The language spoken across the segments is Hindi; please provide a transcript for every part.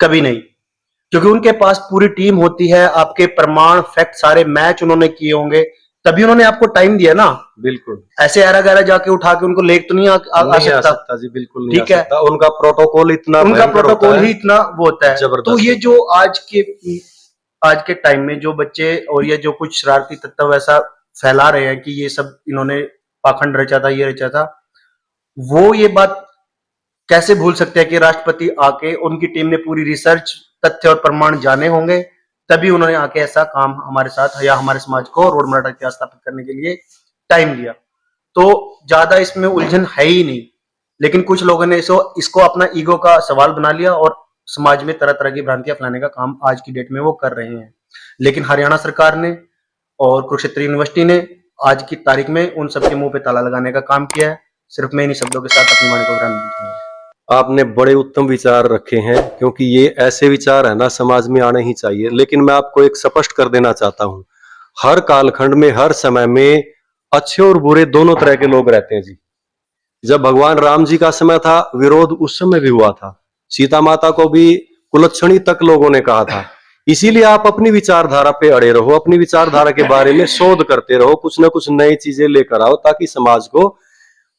कभी नहीं, क्योंकि उनके पास पूरी टीम होती है, आपके प्रमाण फैक्ट सारे मैच उन्होंने किए होंगे, तभी उन्होंने आपको टाइम दिया ना। बिल्कुल। ऐसे ऐरा गैरा जाके उठा के उनको लेक तो नहीं आ सकता जी, बिल्कुल नहीं आ ठीक है। सकता। उनका प्रोटोकॉल इतना उनका भयंकर होता प्रोटोकॉल है, ही इतना वो होता है। तो जबरदस्त ये होता जो है। आज के टाइम में जो बच्चे और ये जो कुछ शरारती तत्व ऐसा फैला रहे हैं कि ये सब इन्होंने पाखंड रचा था, ये रचा था, वो ये बात कैसे भूल सकते हैं कि राष्ट्रपति आके उनकी टीम ने पूरी रिसर्च तथ्य और प्रमाण जाने होंगे, तभी उन्होंने आके ऐसा काम हमारे साथ या हमारे समाज को रोड मराठा इतिहास स्थापित करने के लिए टाइम लिया। तो ज्यादा इसमें उलझन है ही नहीं, लेकिन कुछ लोगों ने इसको अपना ईगो का सवाल बना लिया और समाज में तरह तरह की भ्रांतियां फैलाने का काम आज की डेट में वो कर रहे हैं। लेकिन हरियाणा सरकार ने और कुरुक्षेत्र यूनिवर्सिटी ने आज की तारीख में उन सबके मुंह पे ताला लगाने का काम किया है। सिर्फ मैं इन्हीं शब्दों के साथ अपनी वाणी को विराम दूंगा। आपने बड़े उत्तम विचार रखे हैं, क्योंकि ये ऐसे विचार है ना समाज में आने ही चाहिए। लेकिन मैं आपको एक स्पष्ट कर देना चाहता हूँ, हर कालखंड में हर समय में अच्छे और बुरे दोनों तरह के लोग रहते हैं जी। जब भगवान राम जी का समय था, विरोध उस समय भी हुआ था। सीता माता को भी कुलक्षणी तक लोगों ने कहा था। इसीलिए आप अपनी विचारधारा पे अड़े रहो, अपनी विचारधारा के बारे में शोध करते रहो, कुछ ना कुछ नई चीजें लेकर आओ, ताकि समाज को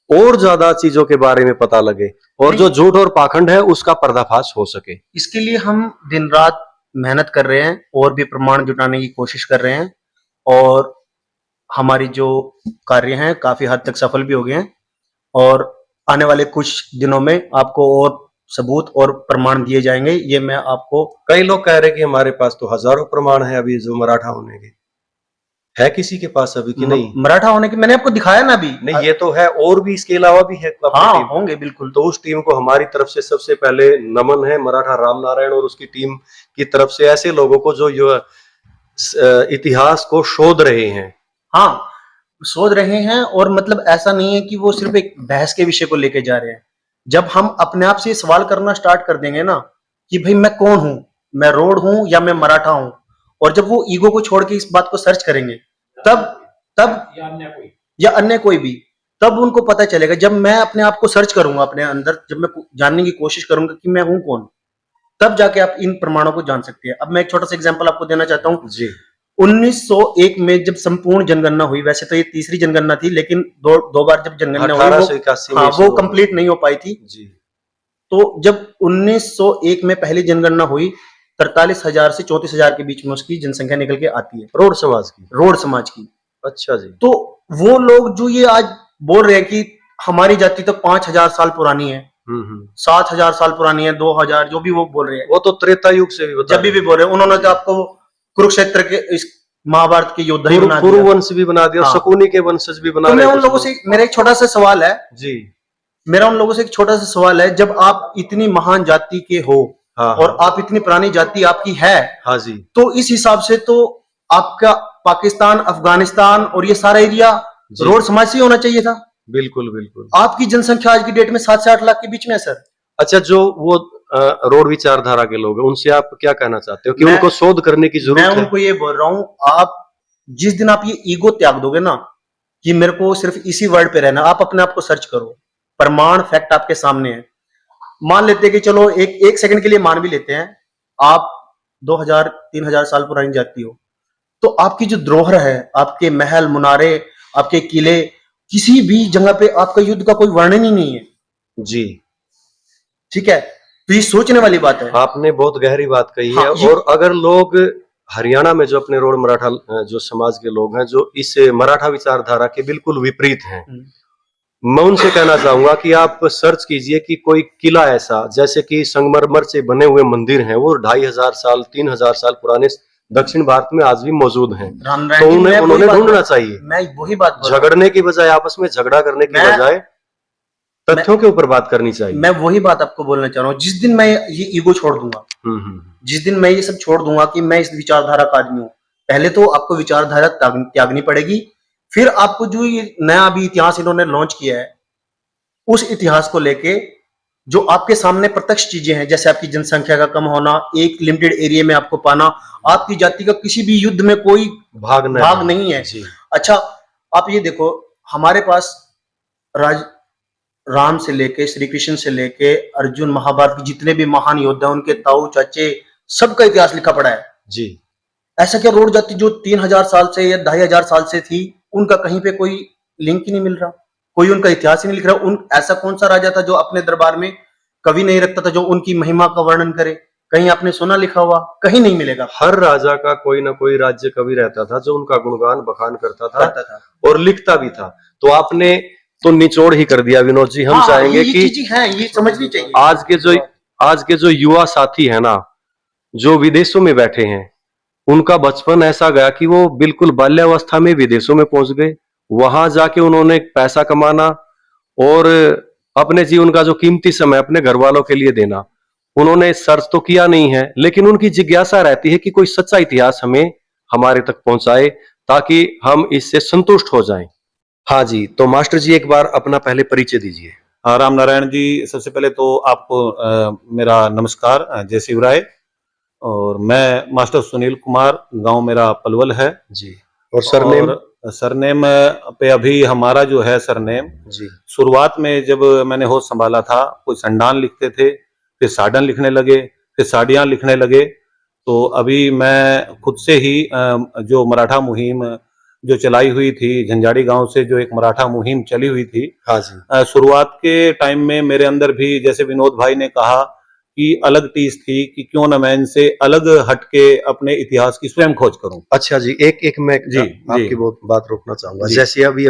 और ज्यादा चीजों के बारे में पता लगे और जो झूठ और पाखंड है उसका पर्दाफाश हो सके। इसके लिए हम दिन रात मेहनत कर रहे हैं और भी प्रमाण जुटाने की कोशिश कर रहे हैं, और हमारी जो कार्य हैं काफी हद तक सफल भी हो गए हैं, और आने वाले कुछ दिनों में आपको और सबूत और प्रमाण दिए जाएंगे। ये मैं आपको, कई लोग कह रहे हैं कि हमारे पास तो हजारों प्रमाण है अभी जो मराठा होने के, है किसी के पास अभी कि नहीं? मराठा होने की मैंने आपको दिखाया ना अभी। नहीं, ये तो है, और भी इसके अलावा भी है। हाँ होंगे बिल्कुल। तो उस टीम को हमारी तरफ से सबसे पहले नमन है, मराठा राम नारायण और उसकी टीम की तरफ से, ऐसे लोगों को जो इतिहास को शोध रहे हैं। हाँ शोध रहे हैं, और मतलब ऐसा नहीं है कि वो सिर्फ एक बहस के विषय को लेके जा रहे हैं। जब हम अपने आप से सवाल करना स्टार्ट कर देंगे ना कि भाई मैं कौन हूं, मैं रोड हूं या मैं मराठा हूं, और जब वो ईगो को छोड़ के इस बात को सर्च करेंगे, तब तब या अन्य कोई भी, तब उनको पता चलेगा। जब मैं अपने आप को सर्च करूंगा अपने अंदर, जब मैं जानने की कोशिश करूंगा कि मैं हूं कौन, तब जाके आप इन प्रमाणों को जान सकते हैं। अब मैं एक छोटा सा एग्जांपल आपको देना चाहता हूं जी। 1901 में जब संपूर्ण जनगणना हुई, वैसे तो ये तीसरी जनगणना थी, लेकिन दो बार जब जनगणना हुई, 1881 में वो कंप्लीट नहीं हो पाई थी जी। तो जब 1901 में पहली जनगणना हुई, 43,000 से 34,000 के बीच में उसकी जनसंख्या निकल के आती है, रोड समाज की। अच्छा जी। तो वो लोग जो ये आज बोल रहे हैं कि हमारी जाति तो 5,000 साल पुरानी है, 7,000 साल पुरानी है, 2,000, जो भी वो बोल रहे हैं, वो तो त्रेता युग से भी जब भी बोल रहे हैं, उन्होंने तो आपको कुरुक्षेत्र के इस महाभारत के योद्धा ही बना दिया, कुरुवंश भी बना दिया, शकुनी के वंशज भी बना दिया। तो मैं उन लोगों से, मेरा एक छोटा सा सवाल है जी, मेरा उन लोगों से एक छोटा सा सवाल है, जब आप इतनी महान जाति के हो, हाँ, और आप इतनी पुरानी जाति आपकी है, हाँ जी, तो इस हिसाब से तो आपका पाकिस्तान, अफगानिस्तान और ये सारा एरिया रोड समाज से होना चाहिए था। बिल्कुल बिल्कुल। आपकी जनसंख्या आज की डेट में 7 से 8 लाख के बीच में है सर। अच्छा, जो वो रोड विचारधारा के लोग हैं, उनसे आप क्या कहना चाहते हो कि उनको शोध करने की जरूरत है? मैं उनको ये बोल रहा हूं, आप जिस दिन आप ये ईगो त्याग दोगे ना कि मेरे को सिर्फ इसी वर्ड पे रहना, आप अपने आप को सर्च करो, प्रमाण फैक्ट आपके सामने है। मान लेते हैं कि चलो एक सेकंड के लिए मान भी लेते हैं, आप 2,000-3,000 साल पुरानी जाती हो, तो आपकी जो धरोहर है, आपके महल मुनारे, आपके किले, किसी भी जगह पे आपका युद्ध का कोई वर्णन ही नहीं है जी। ठीक है, तो ये सोचने वाली बात है। आपने बहुत गहरी बात कही है। और अगर लोग हरियाणा में जो अपने रोड मराठा जो समाज के लोग हैं, जो इस मराठा विचारधारा के बिल्कुल विपरीत हैं, मैं उनसे कहना चाहूंगा कि आप सर्च कीजिए कि कोई किला ऐसा, जैसे कि संगमरमर से बने हुए मंदिर हैं, वो 2,500 साल 3,000 साल पुराने दक्षिण भारत में आज भी मौजूद हैं, तो उन्होंने ढूंढना चाहिए। मैं वही बात, झगड़ने की बजाय, आपस में झगड़ा करने की बजाय तथ्यों के ऊपर बात करनी चाहिए। मैं वही बात आपको बोलना चाह रहा हूँ, जिस दिन मैं ये ईगो छोड़ दूंगा, जिस दिन मैं ये सब छोड़ दूंगा कि मैं इस विचारधारा का आदमी हूँ, पहले तो आपको विचारधारा त्यागनी पड़ेगी, फिर आपको जो ये नया अभी इतिहास इन्होंने लॉन्च किया है, उस इतिहास को लेके जो आपके सामने प्रत्यक्ष चीजें हैं, जैसे आपकी जनसंख्या का कम होना, एक लिमिटेड एरिया में आपको पाना, आपकी जाति का किसी भी युद्ध में कोई भाग नहीं है। अच्छा आप ये देखो, हमारे पास राम से लेके श्री कृष्ण से लेके अर्जुन, महाभारत के जितने भी महान योद्धा, उनके ताऊ चाचे, सबका इतिहास लिखा पड़ा है। जी। ऐसा क्या रोड जाति जो 3000 साल से या 2500 साल से थी, उनका कहीं पे कोई लिंक ही नहीं मिल रहा, कोई उनका इतिहास ही नहीं लिख रहा। ऐसा कौन सा राजा था जो अपने दरबार में कवि नहीं रखता था जो उनकी महिमा का वर्णन करे? कहीं आपने सुना लिखा हुआ? कहीं नहीं मिलेगा। हर राजा का कोई ना कोई राज्य कवि रहता था जो उनका गुणगान बखान करता था और लिखता भी था। तो आपने तो निचोड़ ही कर दिया विनोद जी। हम चाहेंगे कि ये समझनी चाहिए। आज के जो युवा साथी है ना, जो विदेशों में बैठे हैं, उनका बचपन ऐसा गया कि वो बिल्कुल बाल्यावस्था में विदेशों में पहुंच गए। वहां जाके उन्होंने पैसा कमाना और अपने जीवन का जो कीमती समय अपने घर वालों के लिए देना, उन्होंने सर्च तो किया नहीं है, लेकिन उनकी जिज्ञासा रहती है कि कोई सच्चा इतिहास हमें हमारे तक पहुंचाए ताकि हम इससे संतुष्ट हो जाएं। हाँ जी, तो मास्टर जी एक बार अपना पहले परिचय दीजिए। राम नारायण जी, सबसे पहले तो आपको मेरा नमस्कार, जय शिवराय। और मैं मास्टर सुनील कुमार, गांव मेरा पलवल है जी। और सरनेम? सरनेम पे अभी हमारा जो है सरनेम जी। शुरुआत में जब मैंने होश संभाला था, कोई संडान लिखते थे, फिर साडन लिखने लगे, फिर साड़ियाँ लिखने लगे। तो अभी मैं खुद से ही जो मराठा मुहिम जो चलाई हुई थी, झंझाड़ी गांव से जो एक मराठा मुहिम चली हुई थी, हाँ जी। शुरुआत के टाइम में मेरे अंदर भी, जैसे विनोद भाई ने कहा, कि अलग टीस थी कि क्यों न मैं इनसे अलग हटके अपने इतिहास की स्वयं खोज करूं। अच्छा जी, एक मैं जी आपकी बहुत बात रोकना चाहूंगा। जैसे अभी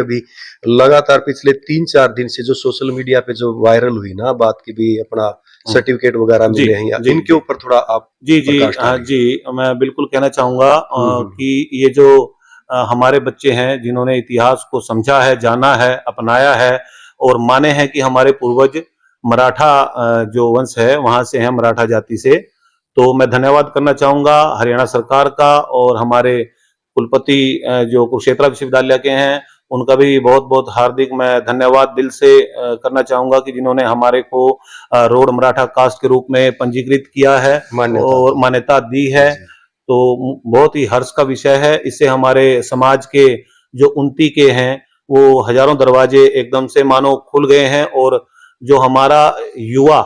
लगातार पिछले 3-4 दिन से जो सोशल मीडिया पे जो वायरल हुई ना बात की भी अपना सर्टिफिकेट वगैरह मिले हैं, इनके ऊपर थोड़ा आप जी हाँ जी, मैं बिल्कुल कहना चाहूंगा कि ये जो हमारे बच्चे हैं जिन्होंने इतिहास को समझा है, जाना है, अपनाया है और माने हैं कि हमारे पूर्वज मराठा जो वंश है वहां से हैं, मराठा जाति से, तो मैं धन्यवाद करना चाहूंगा हरियाणा सरकार का और हमारे कुलपति जो कुरुक्षेत्र विश्वविद्यालय के हैं, उनका भी बहुत बहुत हार्दिक मैं धन्यवाद दिल से करना चाहूंगा कि जिन्होंने हमारे को रोड मराठा कास्ट के रूप में पंजीकृत किया है और मान्यता दी है। तो बहुत ही हर्ष का विषय है। इससे हमारे समाज के जो उन्नति के हैं वो हजारों दरवाजे एकदम से मानो खुल गए हैं और जो हमारा युवा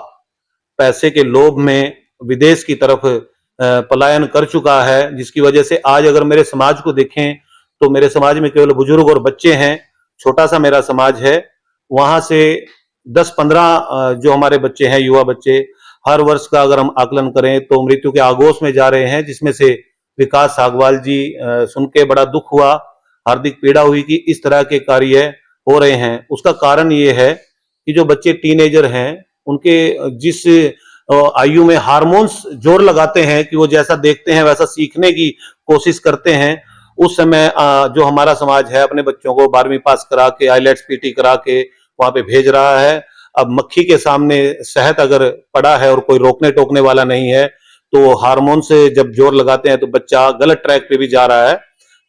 पैसे के लोभ में विदेश की तरफ पलायन कर चुका है, जिसकी वजह से आज अगर मेरे समाज को देखें तो मेरे समाज में केवल बुजुर्ग और बच्चे हैं, छोटा सा मेरा समाज है। वहां से 10-15 जो हमारे बच्चे हैं, युवा बच्चे, हर वर्ष का अगर हम आकलन करें तो मृत्यु के आगोश में जा रहे हैं, जिसमें से विकास सागवाल जी, सुन के बड़ा दुख हुआ, हार्दिक पीड़ा हुई कि इस तरह के कार्य हो रहे हैं। उसका कारण ये है कि जो बच्चे टीनेजर हैं उनके जिस आयु में हार्मोन्स जोर लगाते हैं कि वो जैसा देखते हैं वैसा सीखने की कोशिश करते हैं, उस समय जो हमारा समाज है अपने बच्चों को 12वीं पास करा के आईलेट्स पीटी करा के वहां पे भेज रहा है। अब मक्खी के सामने शहद अगर पड़ा है और कोई रोकने टोकने वाला नहीं है तो हार्मोन से जब जोर लगाते हैं तो बच्चा गलत ट्रैक पे भी जा रहा है।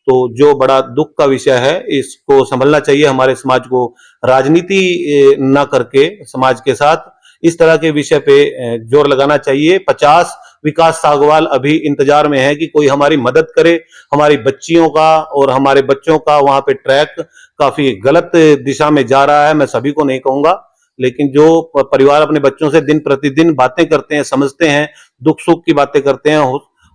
तो जो बड़ा दुख का विषय है, इसको संभलना चाहिए हमारे समाज को, राजनीति ना करके समाज के साथ इस तरह के विषय पे जोर लगाना चाहिए। 50 विकास सागवाल अभी इंतजार में है कि कोई हमारी मदद करे। हमारी बच्चियों का और हमारे बच्चों का वहां पे ट्रैक काफी गलत दिशा में जा रहा है। मैं सभी को नहीं कहूंगा, लेकिन जो परिवार अपने बच्चों से दिन प्रतिदिन बातें करते हैं, समझते हैं, दुख सुख की बातें करते हैं,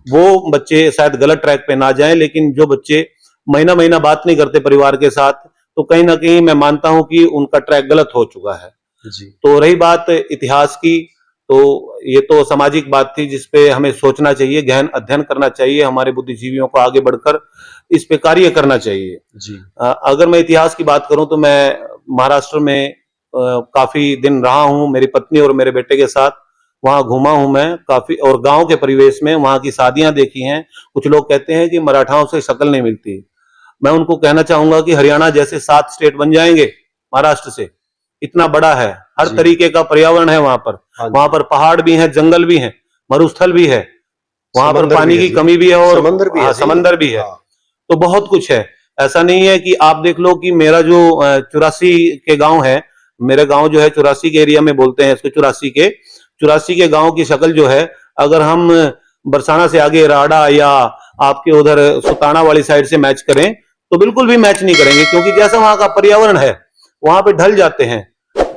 वो बच्चे शायद गलत ट्रैक पे ना जाएं। लेकिन जो बच्चे महीना महीना बात नहीं करते परिवार के साथ, तो कहीं ना कहीं मैं मानता हूं कि उनका ट्रैक गलत हो चुका है जी। तो रही बात इतिहास की, तो ये तो सामाजिक बात थी जिसपे हमें सोचना चाहिए, गहन अध्ययन करना चाहिए, हमारे बुद्धिजीवियों को आगे बढ़कर इस पे कार्य करना चाहिए जी। अगर मैं इतिहास की बात करूं तो मैं महाराष्ट्र में काफी दिन रहा हूं, मेरी पत्नी और मेरे बेटे के साथ वहां घूमा हूं मैं काफी, और गांव के परिवेश में वहां की शादियां देखी हैं। कुछ लोग कहते हैं कि मराठाओं से शक्ल नहीं मिलती। मैं उनको कहना चाहूंगा कि हरियाणा जैसे 7 स्टेट बन जाएंगे महाराष्ट्र से, इतना बड़ा है, हर तरीके का पर्यावरण है वहां पर पहाड़ भी हैं, जंगल भी हैं, मरुस्थल भी है, वहां पर पानी की कमी भी है और समंदर भी है। तो बहुत कुछ है। ऐसा नहीं है कि आप देख लो कि मेरा जो 84 के गांव है, मेरे गांव जो है 84 के एरिया में बोलते हैं इसको, 84 के गांव की शक्ल जो है, अगर हम बरसाना से आगे राड़ा या आपके उधर सुताना वाली साइड से मैच करें तो बिल्कुल भी मैच नहीं करेंगे, क्योंकि जैसा वहां का पर्यावरण है वहां पे ढल जाते हैं।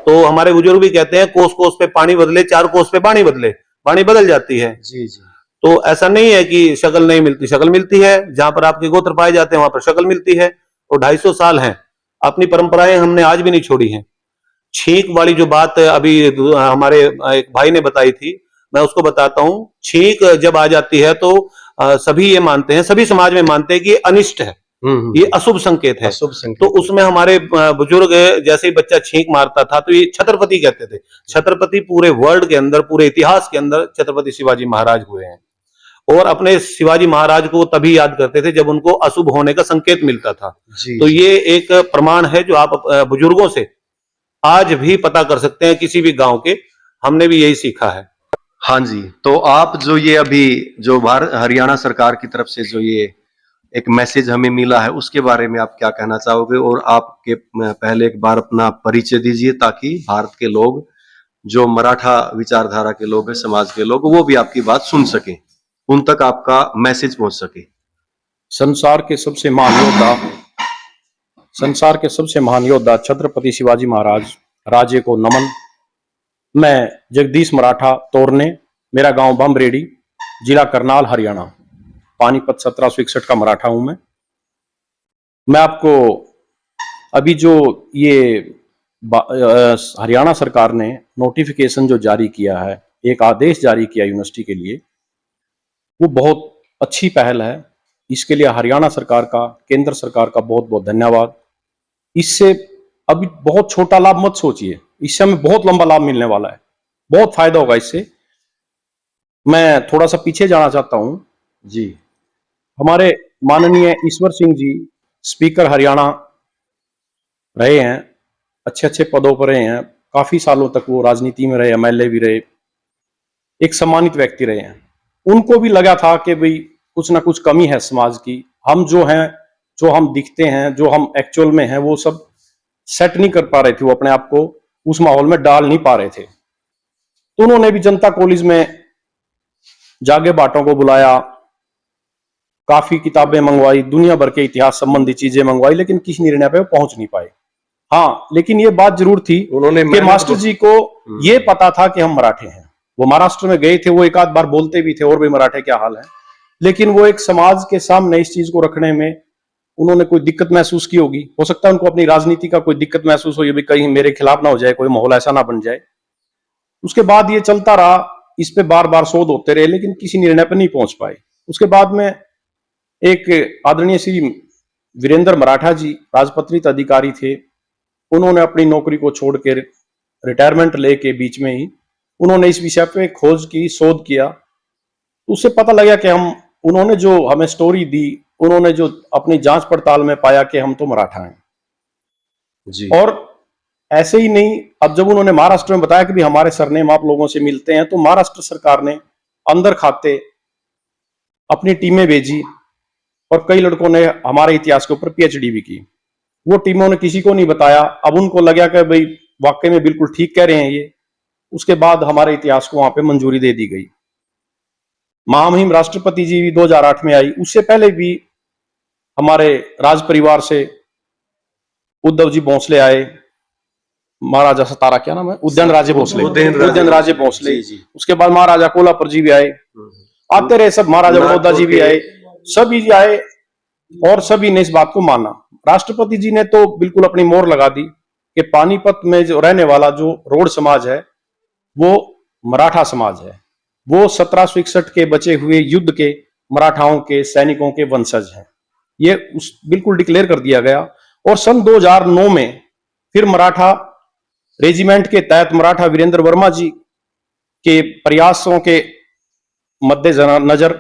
तो हमारे बुजुर्ग भी कहते हैं कोस कोस पे पानी बदले, 4 कोस पे बाणी बदले, बाणी बदल जाती है। जी जी। तो ऐसा नहीं है कि शक्ल नहीं मिलती, शक्ल मिलती है, जहां पर आपके गोत्र पाए जाते हैं वहां पर शक्ल मिलती है। और 250 साल हैं, अपनी परंपराएं हमने आज भी नहीं छोड़ी हैं। छींक वाली जो बात अभी हमारे एक भाई ने बताई थी, मैं उसको बताता हूँ। छींक जब आ जाती है तो सभी ये मानते हैं, सभी समाज में मानते हैं कि ये अनिष्ट है, ये अशुभ संकेत है। अशुभ तो संकेत। उसमें हमारे बुजुर्ग जैसे ही बच्चा छींक मारता था तो ये छत्रपति कहते थे। छत्रपति पूरे वर्ल्ड के अंदर, पूरे इतिहास के अंदर छत्रपति शिवाजी महाराज हुए हैं। और अपने शिवाजी महाराज को तभी याद करते थे जब उनको अशुभ होने का संकेत मिलता था। जी तो जी। ये एक प्रमाण है जो आप बुजुर्गों से आज भी पता कर सकते हैं, किसी भी गांव के। हमने भी यही सीखा है। हाँ जी, तो आप जो ये अभी जो हरियाणा सरकार की तरफ से जो ये एक मैसेज हमें मिला है उसके बारे में आप क्या कहना चाहोगे? और आपके पहले एक बार अपना परिचय दीजिए ताकि भारत के लोग, जो मराठा विचारधारा के लोग हैं, समाज के लोग, वो भी आपकी बात सुन सकें, उन तक आपका मैसेज पहुंच सके। संसार के सबसे महान योद्धा, संसार के सबसे महान योद्धा छत्रपति शिवाजी महाराज राजे को नमन। मैं जगदीश मराठा तोरने, मेरा गांव बमरेडी, जिला करनाल, हरियाणा। पानीपत 1761 का मराठा हूं मैं आपको अभी जो ये हरियाणा सरकार ने नोटिफिकेशन जो जारी किया है, एक आदेश जारी किया यूनिवर्सिटी के लिए, वो बहुत अच्छी पहल है। इसके लिए हरियाणा सरकार का, केंद्र सरकार का बहुत बहुत धन्यवाद। इससे अभी बहुत छोटा लाभ मत सोचिए, इससे हमें बहुत लंबा लाभ मिलने वाला है, बहुत फायदा होगा इससे। मैं थोड़ा सा पीछे जाना चाहता हूं जी। हमारे माननीय ईश्वर सिंह जी स्पीकर हरियाणा रहे हैं, अच्छे अच्छे पदों पर रहे हैं, काफी सालों तक वो राजनीति में रहे, एमएलए भी रहे, एक सम्मानित व्यक्ति रहे हैं। उनको भी लगा था कि भाई कुछ ना कुछ कमी है समाज की, हम जो हैं, जो हम दिखते हैं, जो हम एक्चुअल में हैं, वो सब सेट नहीं कर पा रहे थे, वो अपने आप को उस माहौल में डाल नहीं पा रहे थे। तो उन्होंने भी जनता कॉलेज में जागे बाटों को बुलाया, काफी किताबें मंगवाई, दुनिया भर के इतिहास संबंधी चीजें मंगवाई, लेकिन किसी निर्णय पे वो पहुंच नहीं पाए। हाँ, लेकिन ये बात जरूर थी उन्होंने कि मास्टर जी को ये पता था कि हम मराठे हैं। वो महाराष्ट्र में गए थे, वो एक आध बार बोलते भी थे और भी मराठे क्या हाल है, लेकिन वो एक समाज के सामने इस चीज को रखने में उन्होंने कोई दिक्कत महसूस की होगी। हो सकता है उनको अपनी राजनीति का कोई दिक्कत महसूस हो, भी कहीं मेरे खिलाफ ना हो जाए, कोई माहौल ऐसा ना बन जाए। उसके बाद ये चलता रहा, इस पे बार बार शोध होते रहे, लेकिन किसी निर्णय पर नहीं पहुंच पाए। उसके बाद में एक आदरणीय श्री वीरेंद्र मराठा जी राजपत्रित अधिकारी थे, उन्होंने अपनी नौकरी को छोड़ के रिटायरमेंट लेके बीच में ही उन्होंने इस विषय पे खोज की, शोध किया। उससे पता लगा कि उन्होंने जो हमें स्टोरी दी, उन्होंने जो अपनी जांच पड़ताल में पाया कि हम तो मराठा हैं जी। और ऐसे ही नहीं, अब जब उन्होंने महाराष्ट्र में बताया कि भी हमारे सरनेम आप लोगों से मिलते हैं, तो महाराष्ट्र सरकार ने अंदर खाते अपनी टीमें भेजी और कई लड़कों ने हमारे इतिहास के ऊपर पीएचडी भी की। वो टीमों ने किसी को नहीं बताया। अब उनको लगा कि भाई वाकई में बिल्कुल ठीक कह रहे हैं ये। उसके बाद हमारे इतिहास को वहां पे मंजूरी दे दी गई। महामहिम राष्ट्रपति जी भी 2008 में आई। उससे पहले भी हमारे राज परिवार से उद्धव जी भोसले आए, महाराजा सतारा, क्या नाम है, उदयनराजे भोसले, उदयनराजे भोसले। उसके बाद महाराजा कोल्हापुर जी भी आए, आते रहे सब, महाराजा बड़ौदा जी भी आए, सभी आए और सभी ने इस बात को माना। राष्ट्रपति जी ने तो बिल्कुल अपनी मोहर लगा दी कि पानीपत में जो रहने वाला जो रोड समाज है वो मराठा समाज है, वो 1761 के बचे हुए युद्ध के मराठाओं के सैनिकों के वंशज हैं। ये बिल्कुल डिक्लेयर कर दिया गया। और सन 2009 में फिर मराठा रेजिमेंट के तहत मराठा वीरेंद्र वर्मा जी के प्रयासों के मद्देनजर,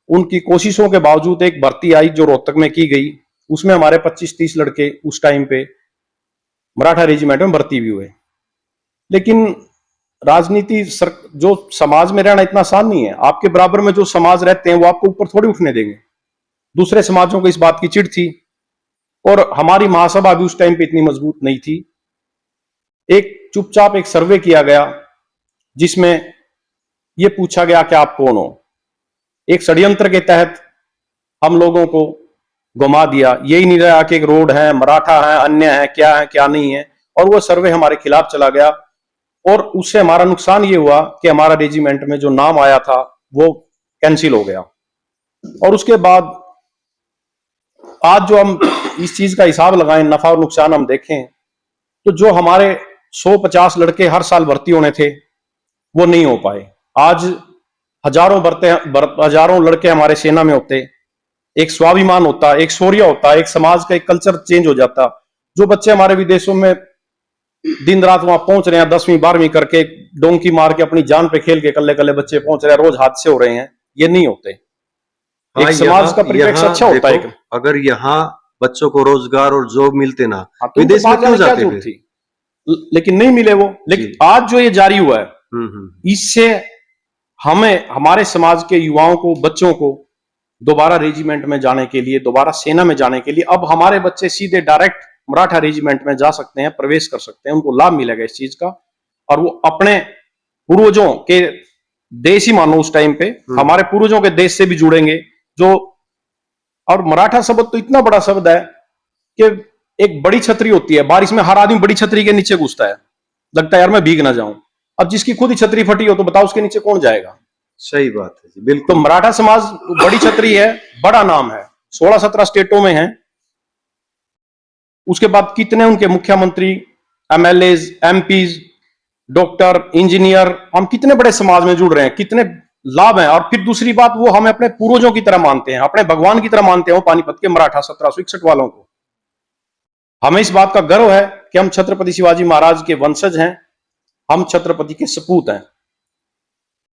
उनकी कोशिशों के बावजूद एक भर्ती आई जो रोहतक में की गई। उसमें हमारे 25-30 लड़के उस टाइम पे मराठा रेजिमेंट में भर्ती भी हुए। लेकिन राजनीति जो समाज में रहना इतना आसान नहीं है। आपके बराबर में जो समाज रहते हैं वो आपको ऊपर थोड़ी उठने देंगे। दूसरे समाजों को इस बात की चिढ़ थी और हमारी महासभा भी उस टाइम पे इतनी मजबूत नहीं थी। एक चुपचाप एक सर्वे किया गया जिसमें यह पूछा गया कि आप कौन हो। एक षड्यंत्र के तहत हम लोगों को घुमा दिया। यही नहीं रहा कि एक रोड है, मराठा है, अन्य है, क्या नहीं है। और वो सर्वे हमारे खिलाफ चला गया, और उससे हमारा नुकसान ये हुआ कि हमारा रेजिमेंट में जो नाम आया था वो कैंसिल हो गया। और उसके बाद आज जो हम इस चीज का हिसाब लगाएं, नफा और नुकसान हम देखें, तो जो हमारे 150 लड़के हर साल भर्ती होने थे वो नहीं हो पाए। आज हजारों लड़के हमारे सेना में होते, एक स्वाभिमान होता, एक शौर्य होता, एक समाज का एक कल्चर चेंज हो जाता। जो बच्चे हमारे विदेशों में दिन रात वहां पहुंच रहे हैं, 10वीं 12वीं करके डोंकी मार के अपनी जान पे खेल के कल्ले कल्ले बच्चे पहुंच रहे हैं, रोज हादसे हो रहे हैं, ये नहीं होते। हाँ, एक समाज का परिप्रेक्ष्य अच्छा होता है। देखो, अगर यहाँ बच्चों को रोजगार और जॉब मिलते ना, हाँ, तो विदेश में क्यों जाते जरूरत फिर? थी, लेकिन नहीं मिले वो। लेकिन आज जो ये जारी हुआ है, इससे हमें, हमारे समाज के युवाओं को, बच्चों को दोबारा रेजिमेंट में जाने के लिए, दोबारा सेना में जाने के लिए, अब हमारे बच्चे सीधे डायरेक्ट मराठा रेजिमेंट में जा सकते हैं, प्रवेश कर सकते हैं, उनको लाभ मिलेगा इस चीज का। और वो अपने पूर्वजों के देश ही मानो, उस टाइम पे हमारे पूर्वजों के देश से भी जुड़ेंगे। जो, और मराठा शब्द तो इतना बड़ा शब्द है कि एक बड़ी छतरी होती है, बारिश में हर आदमी बड़ी छतरी के नीचे घुसता है, लगता है यार मैं भीग ना जाऊं। अब जिसकी खुद ही छतरी फटी हो तो बताओ उसके नीचे कौन जाएगा? सही बात है जी, बिल्कुल। तो मराठा समाज बड़ी छतरी है, बड़ा नाम है, 16-17 स्टेटों में है। उसके बाद कितने उनके मुख्यमंत्री, एमएलएज, एमपीज, डॉक्टर, इंजीनियर, हम कितने बड़े समाज में जुड़ रहे हैं, कितने लाभ हैं। और फिर दूसरी बात, वो हमें अपने पूर्वजों की तरह मानते हैं, अपने भगवान की तरह मानते हैं, वो पानीपत के मराठा 1761 वालों को। हमें इस बात का गर्व है कि हम छत्रपति शिवाजी महाराज के वंशज हैं, हम छत्रपति के सपूत हैं,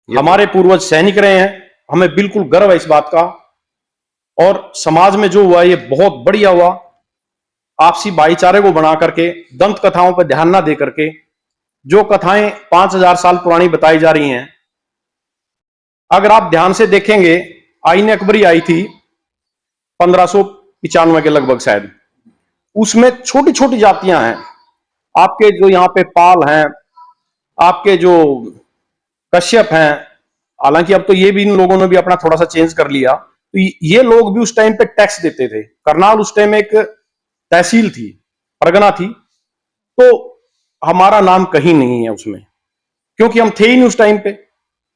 हमारे पूर्वज सैनिक रहे हैं, हमें बिल्कुल गर्व है इस बात का। और समाज में जो हुआ ये बहुत बढ़िया हुआ, आपसी भाईचारे को बना करके, दंत कथाओं पर ध्यान ना दे करके, जो कथाएं 5000 साल पुरानी बताई जा रही हैं, अगर आप ध्यान से देखेंगे, आईन अकबरी आई थी 1595 के लगभग शायद, उसमें छोटी छोटी जातियां हैं, आपके जो यहाँ पे पाल हैं, आपके जो कश्यप हैं, हालांकि अब तो ये भी, इन लोगों ने भी अपना थोड़ा सा चेंज कर लिया, तो ये लोग भी उस टाइम पे टैक्स देते थे। करनाल उस टाइम एक तहसील थी, परगना थी, तो हमारा नाम कहीं नहीं है उसमें, क्योंकि हम थे ही नहीं उस टाइम पे।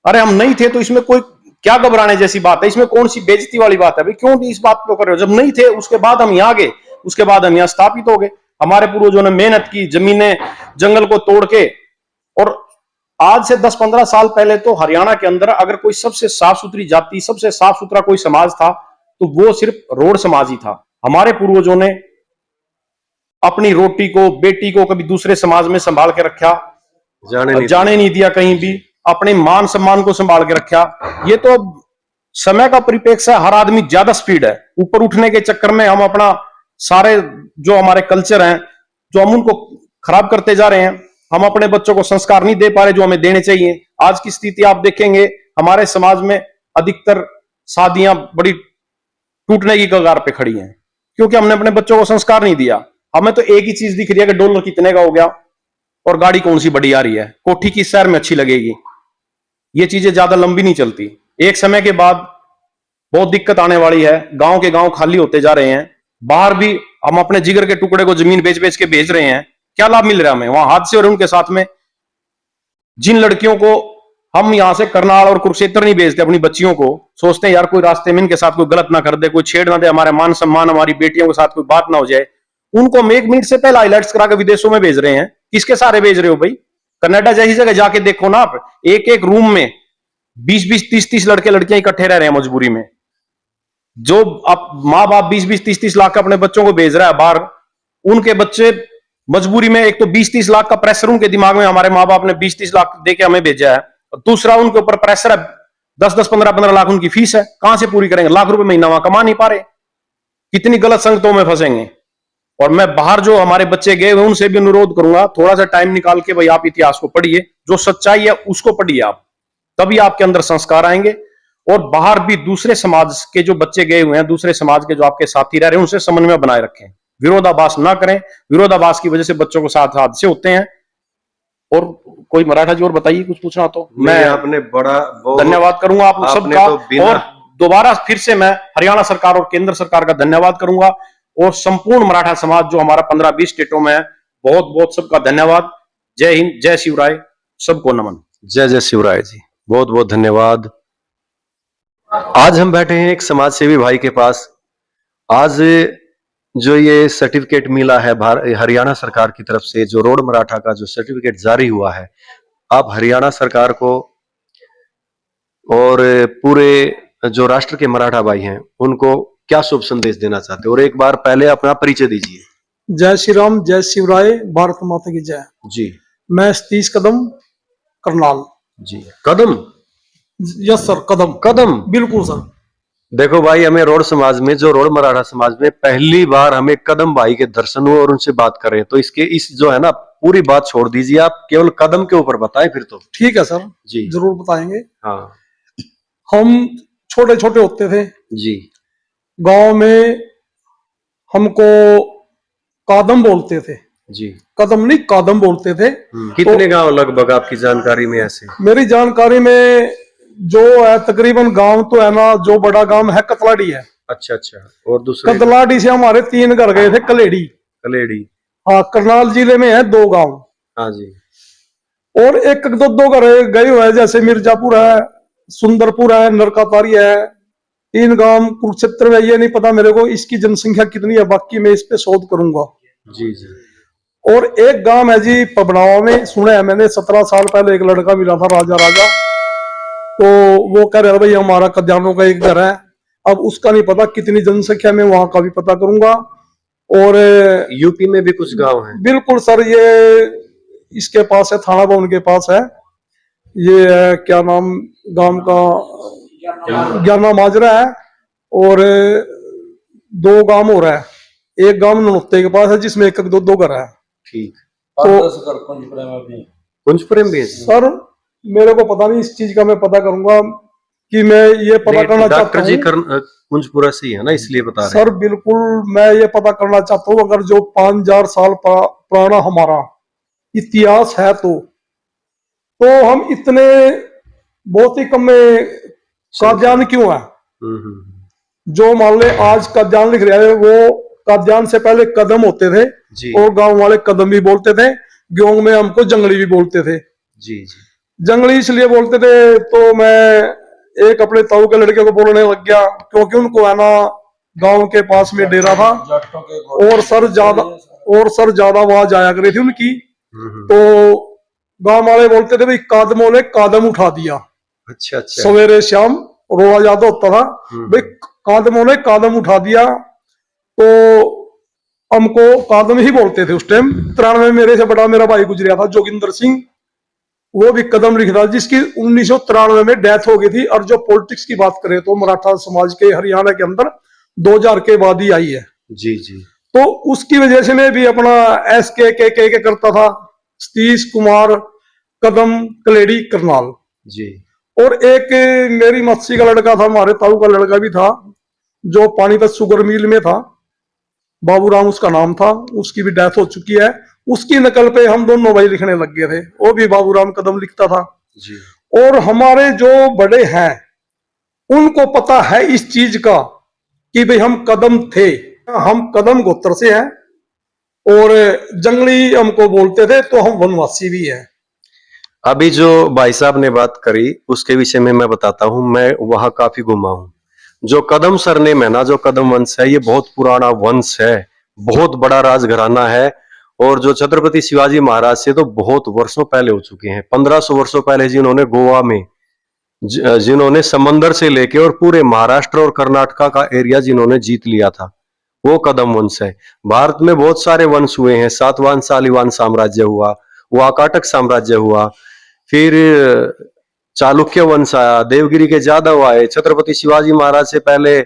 अरे हम नहीं थे तो इसमें कोई क्या घबराने जैसी बात है, इसमें कौन सी बेइज्जती वाली बात है भाई? क्यों भी इस बात को कर रहे हो? जब नहीं थे, उसके बाद हम यहाँ गए, उसके बाद हम यहाँ स्थापित हो गए। हमारे पूर्वजों ने मेहनत की, जमीनें, जंगल को तोड़ के। और आज से 10-15 साल पहले तो हरियाणा के अंदर अगर कोई सबसे साफ सुथरी जाति, सबसे साफ सुथरा कोई समाज था तो वो सिर्फ रोड समाज ही था। हमारे पूर्वजों ने अपनी रोटी को, बेटी को कभी दूसरे समाज में संभाल के रखा, जाने नहीं दिया कहीं भी, अपने मान सम्मान को संभाल के रखा। ये तो समय का परिप्रेक्ष्य है, हर आदमी ज्यादा स्पीड है, ऊपर उठने के चक्कर में हम अपना सारे जो हमारे कल्चर हैं, जो हम उनको खराब करते जा रहे हैं। हम अपने बच्चों को संस्कार नहीं दे पा रहे जो हमें देने चाहिए। आज की स्थिति आप देखेंगे, हमारे समाज में अधिकतर शादियां बड़ी टूटने की कगार पे खड़ी हैं, क्योंकि हमने अपने बच्चों को संस्कार नहीं दिया। हमें तो एक ही चीज दिख रही है कि डॉलर कितने का हो गया और गाड़ी कौन सी बड़ी आ रही है, कोठी किस शहर में अच्छी लगेगी। ये चीजें ज्यादा लंबी नहीं चलती, एक समय के बाद बहुत दिक्कत आने वाली है। गांव के गांव खाली होते जा रहे हैं, बाहर भी हम अपने जिगर के टुकड़े को जमीन बेच बेच के भेज रहे हैं। क्या लाभ मिल रहा है हमें? वहां हादसे हो रहे हैं उनके साथ में। जिन लड़कियों को हम यहां से करनाल और कुरुक्षेत्र नहीं भेजते अपनी बच्चियों को, सोचते हैं यार कोई रास्ते में इनके साथ कोई गलत ना कर दे, कोई छेड़ ना दे, हमारे मान सम्मान, हमारी बेटियों के साथ कोई बात ना हो जाए, उनको हम 1 मिनट से पहले हाईलाइट्स करा के विदेशों में भेज रहे हैं। किसके सहारे भेज रहे हो भाई? कनाडा जैसी जगह जाके देखो ना आप, एक एक रूम में 20-20, 30-30 लड़के लड़कियां इकट्ठे रह रहे हैं मजबूरी में। जो आप माँ बाप 20-20, 30-30 लाख का अपने बच्चों को भेज रहा है बाहर, उनके बच्चे मजबूरी में, एक तो 20-30 लाख का प्रेशर उनके दिमाग में, हमारे माँ बाप ने 20-30 लाख देके हमें भेजा है, और दूसरा उनके ऊपर प्रेशर है 10-10, 15-15 लाख उनकी फीस है, कहां से पूरी करेंगे? लाख रुपए महीना वहां कमा नहीं पा रहे, कितनी गलत संगतों में फंसेंगे। और मैं बाहर जो हमारे बच्चे गए हुए उनसे भी अनुरोध करूंगा, थोड़ा सा टाइम निकाल के भाई आप इतिहास को पढ़िए, जो सच्चाई है उसको पढ़िए आप, तभी आपके अंदर संस्कार आएंगे। और बाहर भी दूसरे समाज के जो बच्चे गए हुए हैं, दूसरे समाज के जो आपके साथी रह रहे हैं, उनसे समन्वय बनाए रखें, विरोधाभास ना करें। विरोधाभास की वजह से बच्चों के साथ हादसे होते हैं। और कोई मराठा जी और बताइए, कुछ पूछना तो मैं आपने बड़ा धन्यवाद करूंगा आप सबका। तो और दोबारा फिर से मैं हरियाणा सरकार और केंद्र सरकार का धन्यवाद करूंगा, और संपूर्ण मराठा समाज जो हमारा 15-20 स्टेटों में है, बहुत बहुत सबका धन्यवाद। जय हिंद, जय शिवराय, सबको नमन। जय जय शिवराय जी, बहुत बहुत धन्यवाद। आज हम बैठे हैं एक समाज सेवी भाई के पास। आज जो ये सर्टिफिकेट मिला है हरियाणा सरकार की तरफ से, जो रोड मराठा का जो सर्टिफिकेट जारी हुआ है, आप हरियाणा सरकार को और पूरे जो राष्ट्र के मराठा भाई हैं उनको क्या शुभ संदेश देना चाहते हो? और एक बार पहले अपना परिचय दीजिए। जय श्री राम, जय शिवराय, भारत माता की जय। जी मैं सतीश कदम, करनाल। जी। कदम? यस सर, कदम। कदम, बिल्कुल सर। देखो भाई, हमें रोड समाज में, जो रोड मराठा समाज में पहली बार हमें कदम भाई के दर्शन हुए और उनसे बात करें, तो इसके इस जो है ना, पूरी बात छोड़ दीजिए, आप केवल कदम के ऊपर बताएं फिर तो। ठीक है सर, जी जरूर बताएंगे। हाँ हम छोटे छोटे होते थे, जी। गांव में हमको कादम बोलते थे। जी। कदम नहीं, कादम बोलते थे। कितने गांव लगभग आपकी जानकारी में ऐसे? मेरी जानकारी में जो है तकरीबन गांव तो है ना, जो बड़ा गांव है कतलाड़ी है। अच्छा अच्छा। और दूसरे? कतलाड़ी से हमारे 3 घर गए थे, कलेड़ी। कलेड़ी। हाँ, करनाल जिले में है 2 गांव। हाँ जी। और एक दो घर गए हुए हैं, जैसे मिर्जापुर है, सुंदरपुर है, नरकातारी है। 3 गांव कुरुक्षेत्र में, ये नहीं पता मेरे को इसकी जनसंख्या कितनी है, बाकी मैं इस पे शोध करूंगा। जी जी। और एक गांव है जी पबनावा में, सुना है मैंने, 17 साल पहले एक लड़का मिला था, राजा। तो वो कह रहा भाई हमारा कद्यानों का एक घर है। अब उसका नहीं पता कितनी जनसंख्या में, वहां का भी पता करूंगा। और यूपी में भी कुछ गांव हैं? बिल्कुल सर, ये इसके पास है, थाना भवन के पास है। ये है, क्या नाम गांव का, ज्ञाना माजरा है। और 2 गांव हो रहा है, एक गांव ननोत्ते के पास है जिसमें 1-2 घर है। ठीक। तो कुंजपुरम भी है? सर मेरे को पता नहीं, इस चीज का मैं पता करूंगा कि मैं ये पता करना चाहता डॉक्टर जी हूँ। कुंजपुरा से ही है ना, इसलिए बता रहे सर बिल्कुल, मैं ये पता करना चाहता हूँ, अगर जो 5000 साल पुराना हमारा इतिहास है, तो हम इतने बहुत ही कम में काद्यान क्यों है? जो मान ले आज काद्यान लिख रहा है, वो काद्यान से पहले कदम होते थे जी। और गांव वाले कदम भी बोलते थे। ग्योंग में हमको जंगली भी बोलते थे। जी जी। जंगली इसलिए बोलते थे, तो मैं एक अपने ताऊ के लड़के को बोलने लग गया, क्योंकि उनको है ना गांव के पास में डेरा था, और सर ज्यादा आवाज आया करी थी उनकी। तो गांव वाले बोलते थे भाई कादमों ने कादम उठा दिया। अच्छा अच्छा। सवेरे शाम रोला ज्यादा होता था, भाई कादमों ने कादम उठा दिया। तो हमको कादम ही बोलते थे उस टाइम। 93 में मेरे से बड़ा मेरा भाई गुजरिया था, जोगिंदर सिंह, वो भी कदम लिख रहा, जिसकी 1993 में डेथ हो गई थी। और जो पॉलिटिक्स की बात करें तो मराठा समाज के हरियाणा के अंदर 2000 के बाद ही आई है। जी जी। तो उसकी वजह से मैं भी अपना SK करता था, सतीश कुमार कदम, कलेड़ी, करनाल। जी। और एक मेरी मस्सी का लड़का था, हमारे ताऊ का लड़का भी था, जो पानीपत शुगर मिल में था, बाबूराम उसका नाम था, उसकी भी डेथ हो चुकी है। उसकी नकल पे हम दोनों भाई लिखने लग गए थे, वो भी बाबूराम कदम लिखता था। जी। और हमारे जो बड़े हैं उनको पता है इस चीज का कि भाई हम कदम थे, हम कदम गोत्र से हैं, और जंगली हमको बोलते थे, तो हम वनवासी भी हैं। अभी जो भाई साहब ने बात करी उसके विषय में मैं बताता हूँ। मैं वहां काफी घुमा हूँ। जो कदम सरनेम है ना, जो कदम वंश है, ये बहुत पुराना वंश है, बहुत बड़ा राजघराना है। और जो छत्रपति शिवाजी महाराज से तो बहुत वर्षों पहले हो चुके हैं, 1500 वर्षों पहले जिन्होंने गोवा में, जिन्होंने समंदर से लेके और पूरे महाराष्ट्र और कर्नाटका का एरिया जिन्होंने जीत लिया था, वो कदम वंश है। भारत में बहुत सारे वंश हुए हैं। सातवाहन शालिवाहन साम्राज्य हुआ, वाकाटक साम्राज्य हुआ, फिर चालुक्य वंश आया, देवगिरी के जादव आए, छत्रपति शिवाजी महाराज से पहले